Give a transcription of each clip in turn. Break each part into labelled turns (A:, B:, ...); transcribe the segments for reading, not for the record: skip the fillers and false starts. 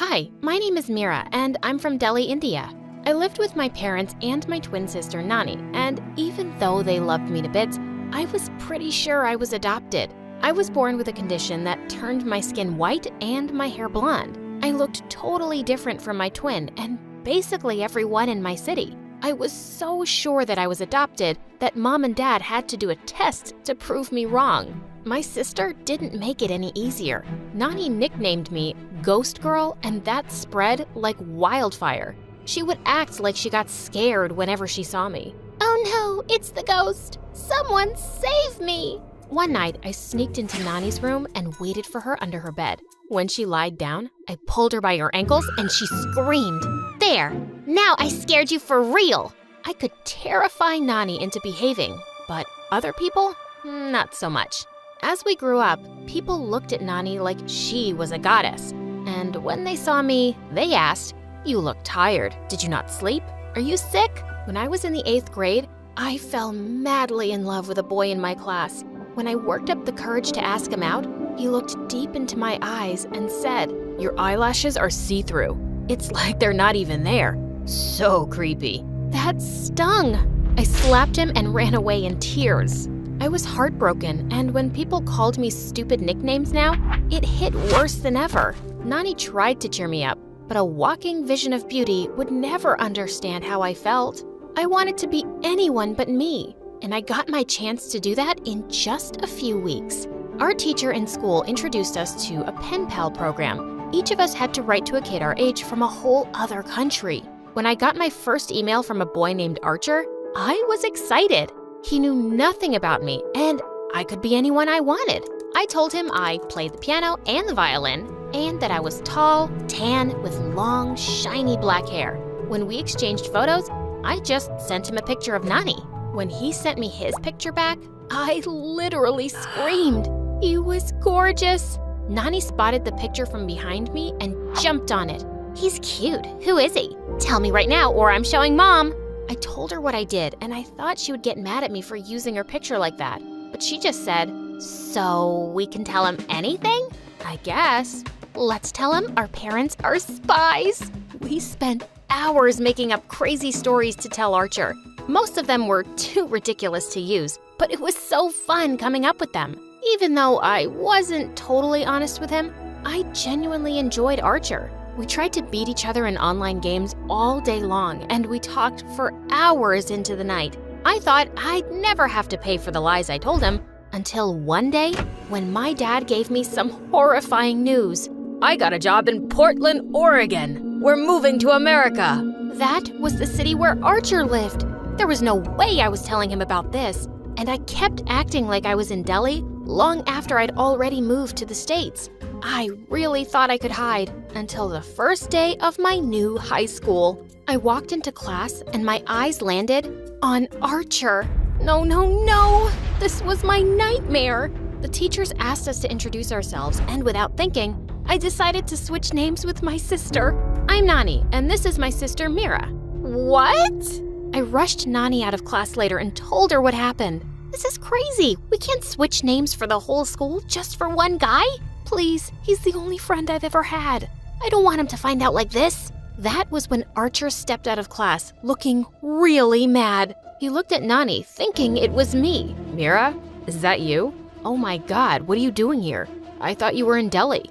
A: Hi, my name is Mira, and I'm from Delhi, India. I lived with my parents and my twin sister Nani, and even though they loved me to bits, I was pretty sure I was adopted. I was born with a condition that turned my skin white and my hair blonde. I looked totally different from my twin and basically everyone in my city. I was so sure that I was adopted that Mom and Dad had to do a test to prove me wrong. My sister didn't make it any easier. Nani nicknamed me Ghost Girl, and that spread like wildfire. She would act like she got scared whenever she saw me. "Oh no, it's the ghost! Someone save me!" One night, I sneaked into Nani's room and waited for her under her bed. When she lied down, I pulled her by her ankles and she screamed. "There! Now I scared you for real!" I could terrify Nani into behaving, but other people? Not so much. As we grew up, people looked at Nani like she was a goddess. And when they saw me, they asked, "You look tired. Did you not sleep? Are you sick?" When I was in the 8th grade, I fell madly in love with a boy in my class. When I worked up the courage to ask him out, he looked deep into my eyes and said, "Your eyelashes are see-through. It's like they're not even there." So creepy. That stung. I slapped him and ran away in tears. I was heartbroken, and when people called me stupid nicknames now, it hit worse than ever. Nani tried to cheer me up, but a walking vision of beauty would never understand how I felt. I wanted to be anyone but me, and I got my chance to do that in just a few weeks. Our teacher in school introduced us to a pen pal program. Each of us had to write to a kid our age from a whole other country. When I got my first email from a boy named Archer, I was excited. He knew nothing about me, and I could be anyone I wanted. I told him I played the piano and the violin, and that I was tall, tan, with long, shiny black hair. When we exchanged photos, I just sent him a picture of Nani. When he sent me his picture back, I literally screamed. He was gorgeous. Nani spotted the picture from behind me and jumped on it. "He's cute. Who is he? Tell me right now or I'm showing Mom." I told her what I did, and I thought she would get mad at me for using her picture like that. But she just said, "So we can tell him anything?" I guess. Let's tell him our parents are spies. We spent hours making up crazy stories to tell Archer. Most of them were too ridiculous to use, but it was so fun coming up with them. Even though I wasn't totally honest with him, I genuinely enjoyed Archer. We tried to beat each other in online games all day long, and we talked for hours into the night. I thought I'd never have to pay for the lies I told him, until one day when my dad gave me some horrifying news. "I got a job in Portland, Oregon. We're moving to America." That was the city where Archer lived. There was no way I was telling him about this, and I kept acting like I was in Delhi long after I'd already moved to the States. I really thought I could hide until the first day of my new high school. I walked into class and my eyes landed on Archer. No. This was my nightmare. The teachers asked us to introduce ourselves, and without thinking, I decided to switch names with my sister. "I'm Nani, and this is my sister Mira." "What?" I rushed Nani out of class later and told her what happened. "This is crazy. We can't switch names for the whole school just for one guy. Please, he's the only friend I've ever had. I don't want him to find out like this." That was when Archer stepped out of class, looking really mad. He looked at Nani, thinking it was me. "Mira, is that you? Oh my God, what are you doing here? I thought you were in Delhi."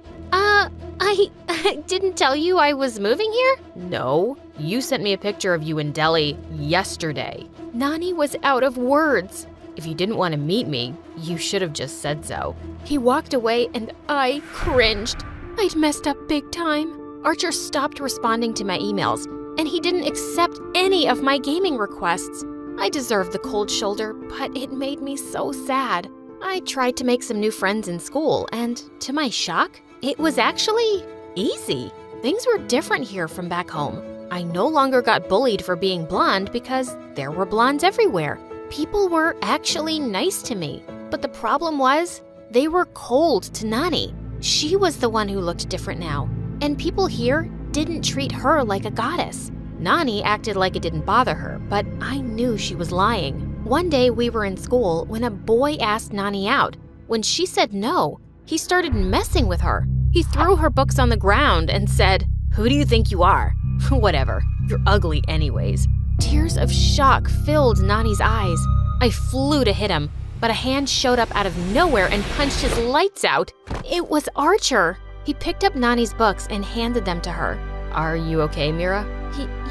A: I didn't tell you I was moving here?" "No, you sent me a picture of you in Delhi yesterday." Nani was out of words. "If you didn't want to meet me, you should have just said so." He walked away and I cringed. I'd messed up big time. Archer stopped responding to my emails, and he didn't accept any of my gaming requests. I deserved the cold shoulder, but it made me so sad. I tried to make some new friends in school, and to my shock, it was actually easy. Things were different here from back home. I no longer got bullied for being blonde because there were blondes everywhere. People were actually nice to me, but the problem was they were cold to Nani. She was the one who looked different now, and people here didn't treat her like a goddess. Nani acted like it didn't bother her, but I knew she was lying. One day we were in school when a boy asked Nani out. When she said no, he started messing with her. He threw her books on the ground and said, Who do you think you are? Whatever, you're ugly anyways. Tears of shock filled Nani's eyes. I flew to hit him, but a hand showed up out of nowhere and punched his lights out. It was Archer. He picked up Nani's books and handed them to her. Are you okay, Mira?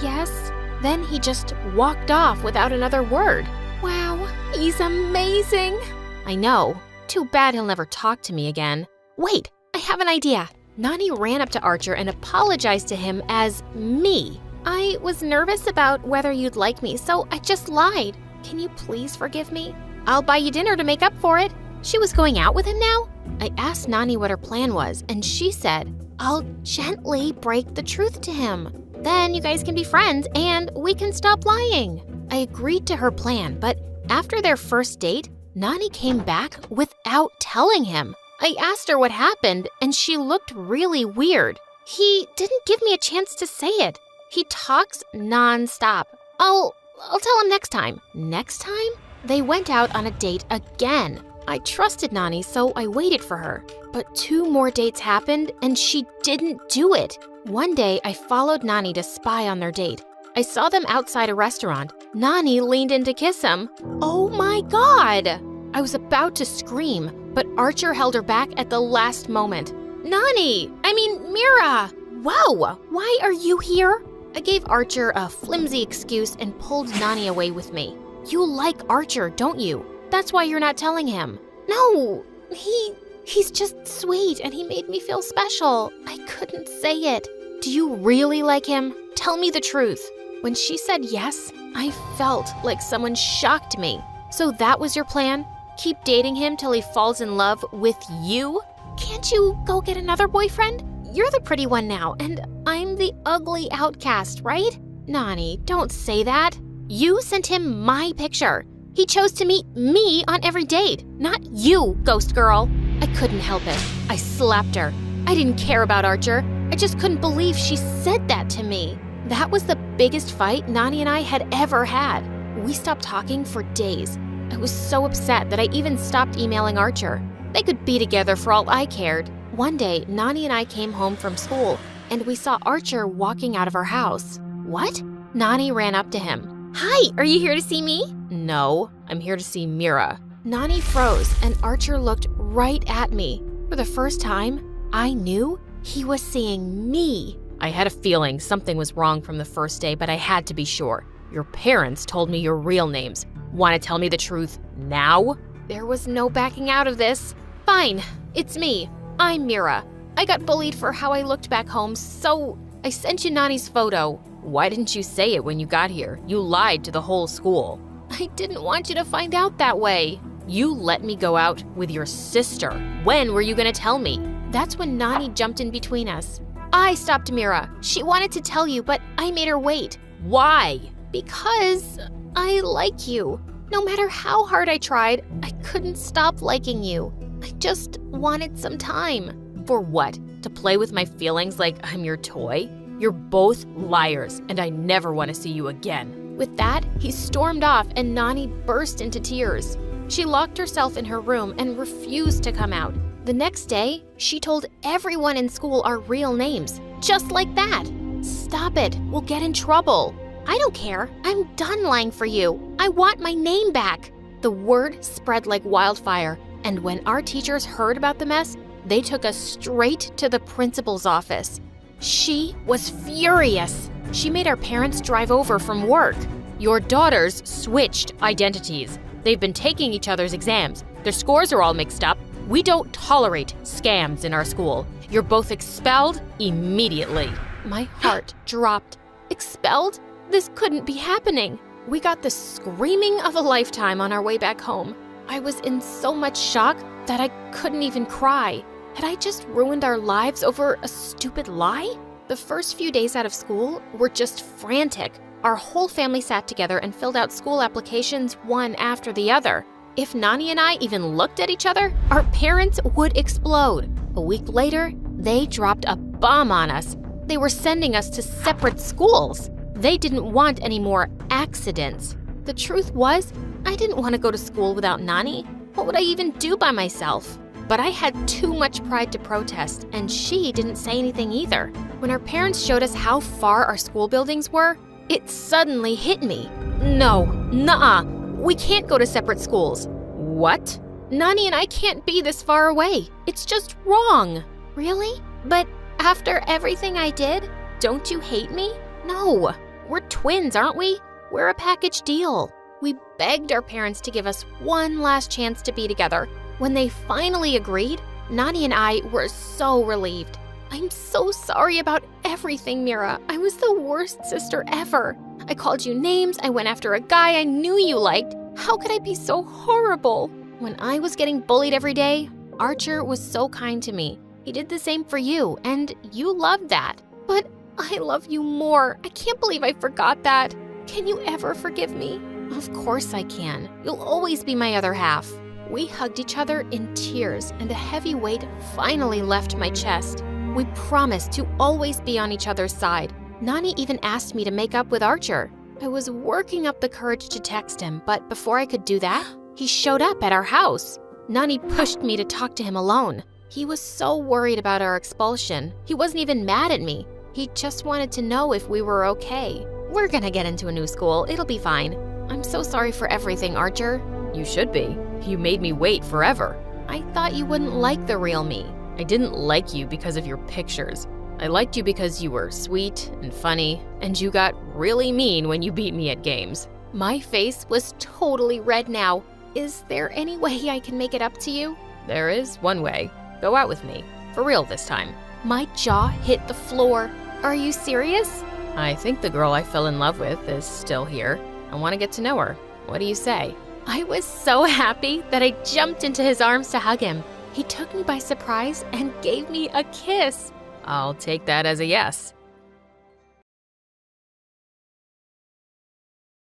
A: Yes. Then he just walked off without another word. Wow, he's amazing. I know. Too bad he'll never talk to me again. Wait, I have an idea. Nani ran up to Archer and apologized to him as me. I was nervous about whether you'd like me, so I just lied. Can you please forgive me? I'll buy you dinner to make up for it. She was going out with him now? I asked Nani what her plan was, and she said, I'll gently break the truth to him. Then you guys can be friends and we can stop lying. I agreed to her plan, but after their first date, Nani came back without telling him. I asked her what happened, and she looked really weird. He didn't give me a chance to say it. He talks nonstop. I'll tell him next time. Next time? They went out on a date again. I trusted Nani, so I waited for her. But 2 more dates happened, and she didn't do it. One day, I followed Nani to spy on their date. I saw them outside a restaurant. Nani leaned in to kiss him. Oh my God! I was about to scream, but Archer held her back at the last moment. Mira! Whoa, why are you here? I gave Archer a flimsy excuse and pulled Nani away with me. You like Archer, don't you? That's why you're not telling him. No, he's just sweet and he made me feel special. I couldn't say it. Do you really like him? Tell me the truth. When she said yes, I felt like someone shocked me. So that was your plan? Keep dating him till he falls in love with you? Can't you go get another boyfriend? You're the pretty one now, and I'm the ugly outcast, right? Nani, don't say that. You sent him my picture. He chose to meet me on every date, not you, ghost girl. I couldn't help it. I slapped her. I didn't care about Archer. I just couldn't believe she said that to me. That was the biggest fight Nani and I had ever had. We stopped talking for days. I was so upset that I even stopped emailing Archer. They could be together for all I cared. One day, Nani and I came home from school, and we saw Archer walking out of our house. What? Nani ran up to him. Hi, are you here to see me? No, I'm here to see Mira. Nani froze, and Archer looked right at me. For the first time, I knew he was seeing me. I had a feeling something was wrong from the first day, but I had to be sure. Your parents told me your real names. Want to tell me the truth now? There was no backing out of this. Fine, it's me. I'm Mira. I got bullied for how I looked back home, so I sent you Nani's photo. Why didn't you say it when you got here? You lied to the whole school. I didn't want you to find out that way. You let me go out with your sister. When were you gonna tell me? That's when Nani jumped in between us. I stopped Mira. She wanted to tell you, but I made her wait. Why? Because I like you. No matter how hard I tried, I couldn't stop liking you. I just wanted some time. For what? To play with my feelings like I'm your toy? You're both liars, and I never want to see you again. With that, he stormed off and Nani burst into tears. She locked herself in her room and refused to come out. The next day, she told everyone in school our real names, just like that. Stop it, we'll get in trouble. I don't care, I'm done lying for you. I want my name back. The word spread like wildfire, and when our teachers heard about the mess, they took us straight to the principal's office. She was furious. She made our parents drive over from work. Your daughters switched identities. They've been taking each other's exams. Their scores are all mixed up. We don't tolerate scams in our school. You're both expelled immediately. My heart dropped. Expelled? This couldn't be happening. We got the screaming of a lifetime on our way back home. I was in so much shock that I couldn't even cry. Had I just ruined our lives over a stupid lie? The first few days out of school were just frantic. Our whole family sat together and filled out school applications one after the other. If Nani and I even looked at each other, our parents would explode. A week later, they dropped a bomb on us. They were sending us to separate schools. They didn't want any more accidents. The truth was, I didn't want to go to school without Nani. What would I even do by myself? But I had too much pride to protest, and she didn't say anything either. When our parents showed us how far our school buildings were, it suddenly hit me. No, nuh-uh, we can't go to separate schools. What? Nani and I can't be this far away. It's just wrong. Really? But after everything I did, don't you hate me? No, we're twins, aren't we? We're a package deal. We begged our parents to give us one last chance to be together. When they finally agreed, Nani and I were so relieved. I'm so sorry about everything, Mira. I was the worst sister ever. I called you names, I went after a guy I knew you liked. How could I be so horrible? When I was getting bullied every day, Archer was so kind to me. He did the same for you, and you loved that. But I love you more. I can't believe I forgot that. Can you ever forgive me? Of course I can. You'll always be my other half. We hugged each other in tears, and a heavy weight finally left my chest. We promised to always be on each other's side. Nani even asked me to make up with Archer. I was working up the courage to text him, but before I could do that, he showed up at our house. Nani pushed me to talk to him alone. He was so worried about our expulsion. He wasn't even mad at me. He just wanted to know if we were okay. We're gonna get into a new school. It'll be fine. I'm so sorry for everything, Archer.
B: You should be. You made me wait forever.
A: I thought you wouldn't like the real me.
B: I didn't like you because of your pictures. I liked you because you were sweet and funny, and you got really mean when you beat me at games.
A: My face was totally red now. Is there any way I can make it up to you?
B: There is one way. Go out with me. For real this time.
A: My jaw hit the floor. Are you serious?
B: I think the girl I fell in love with is still here. I want to get to know her. What do you say?
A: I was so happy that I jumped into his arms to hug him. He took me by surprise and gave me a kiss.
B: I'll take that as a yes.